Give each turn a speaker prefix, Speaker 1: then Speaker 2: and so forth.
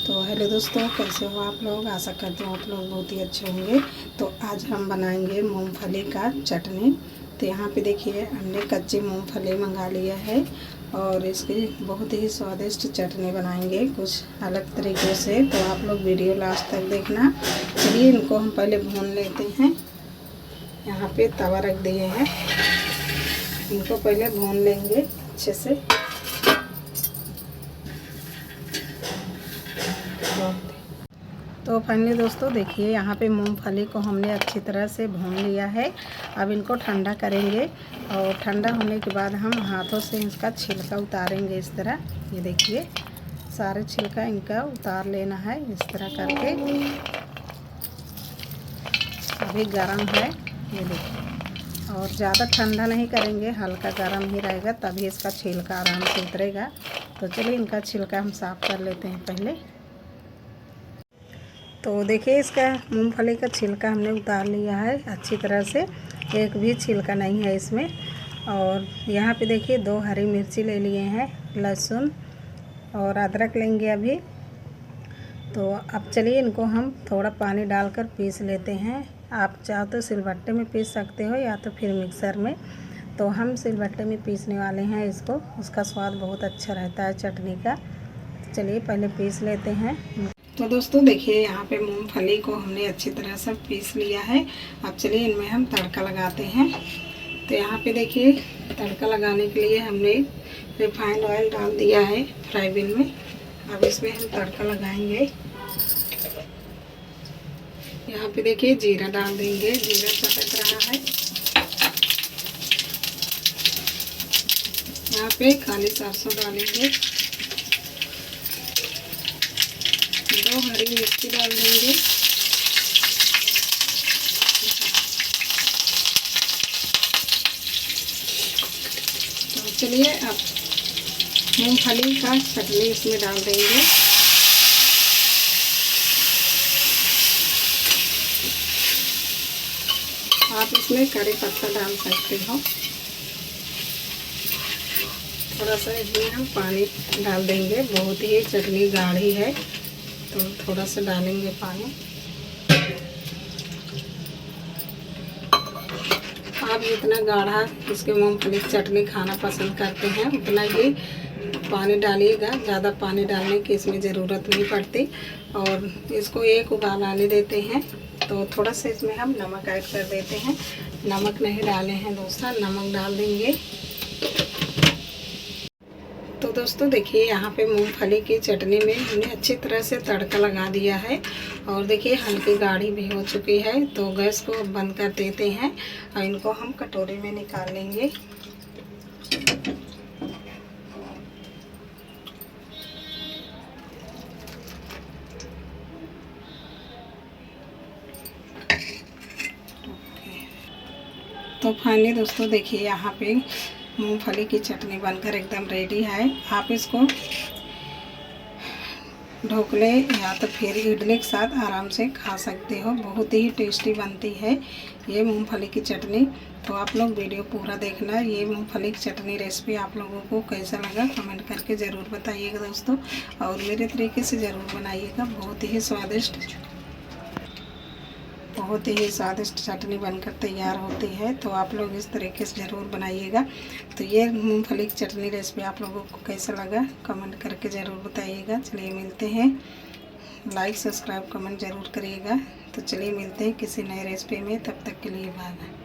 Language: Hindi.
Speaker 1: तो हेलो दोस्तों, कैसे हो आप लोग। आशा करती हूँ आप लोग बहुत ही अच्छे होंगे। तो आज हम बनाएंगे मूंगफली का चटनी। तो यहाँ पे देखिए हमने कच्ची मूंगफली मंगा लिया है और इसकी बहुत ही स्वादिष्ट चटनी बनाएंगे कुछ अलग तरीके से। तो आप लोग वीडियो लास्ट तक देखना। चलिए इनको हम पहले भून लेते हैं। यहाँ पे तवा रख दिए हैं, इनको पहले भून लेंगे अच्छे से। तो फाइनली दोस्तों देखिए यहाँ पे मूंगफली को हमने अच्छी तरह से भून लिया है। अब इनको ठंडा करेंगे और ठंडा होने के बाद हम हाथों से इसका छिलका उतारेंगे। इस तरह ये देखिए सारे छिलका इनका उतार लेना है इस तरह करके। अभी गर्म है ये देखिए, और ज़्यादा ठंडा नहीं करेंगे, हल्का गर्म ही रहेगा तभी इसका छिलका आराम से उतरेगा। तो चलिए इनका छिलका हम साफ़ कर लेते हैं पहले। तो देखिए इसका मूंगफली का छिलका हमने उतार लिया है अच्छी तरह से, एक भी छिलका नहीं है इसमें। और यहाँ पे देखिए 2 हरी मिर्ची ले लिए हैं, लहसुन और अदरक लेंगे अभी। तो अब चलिए इनको हम थोड़ा पानी डालकर पीस लेते हैं। आप चाहो तो सिलबट्टे में पीस सकते हो या तो फिर मिक्सर में। तो हम सिलबट्टे में पीसने वाले हैं इसको, उसका स्वाद बहुत अच्छा रहता है चटनी का। चलिए पहले पीस लेते हैं। तो दोस्तों देखिए यहाँ पे मूंगफली को हमने अच्छी तरह से पीस लिया है। अब चलिए इनमें हम तड़का लगाते हैं। तो यहाँ पे देखिए तड़का लगाने के लिए हमने रिफाइंड ऑयल डाल दिया है फ्राई पैन में। अब इसमें हम तड़का लगाएंगे। यहाँ पे देखिए जीरा डाल देंगे, जीरा चटक रहा है। यहाँ पे काली सरसों डालेंगे, 2 हरी मिर्ची डाल देंगे। तो चलिए अब मूंगफली का चटनी इसमें डाल देंगे। आप इसमें करी पत्ता डाल सकते हो। थोड़ा सा इसमें हम पानी डाल देंगे, बहुत ही चटनी गाढ़ी है तो थोड़ा सा डालेंगे पानी। आप जितना गाढ़ा इसके मूंगफली की चटनी खाना पसंद करते हैं उतना ही पानी डालिएगा, ज़्यादा पानी डालने की इसमें ज़रूरत नहीं पड़ती। और इसको एक उबाल आने देते हैं। तो थोड़ा सा इसमें हम नमक ऐड कर देते हैं। नमक नहीं डाले हैं दूसरा नमक डाल देंगे। तो दोस्तों देखिए यहाँ पे मूंगफली की चटनी में हमने अच्छी तरह से तड़का लगा दिया है और देखिए हल्की गाढ़ी भी हो चुकी है। तो गैस को बंद कर देते हैं और इनको हम कटोरी में निकाल लेंगे। तो फाइनली दोस्तों देखिए यहाँ पे मूंगफली की चटनी बनकर एकदम रेडी है। आप इसको ढोकले या तो फिर इडली के साथ आराम से खा सकते हो। बहुत ही टेस्टी बनती है ये मूंगफली की चटनी। तो आप लोग वीडियो पूरा देखना। ये मूंगफली की चटनी रेसिपी आप लोगों को कैसा लगा कमेंट करके ज़रूर बताइएगा दोस्तों, और मेरे तरीके से ज़रूर बनाइएगा। बहुत ही स्वादिष्ट चटनी बनकर तैयार होती है। तो आप लोग इस तरीके से ज़रूर बनाइएगा। तो ये मूंगफली की चटनी रेसिपी आप लोगों को कैसा लगा कमेंट करके ज़रूर बताइएगा। चलिए मिलते हैं, लाइक सब्सक्राइब कमेंट ज़रूर करिएगा। तो चलिए मिलते हैं किसी नए रेसिपी में, तब तक के लिए बाय।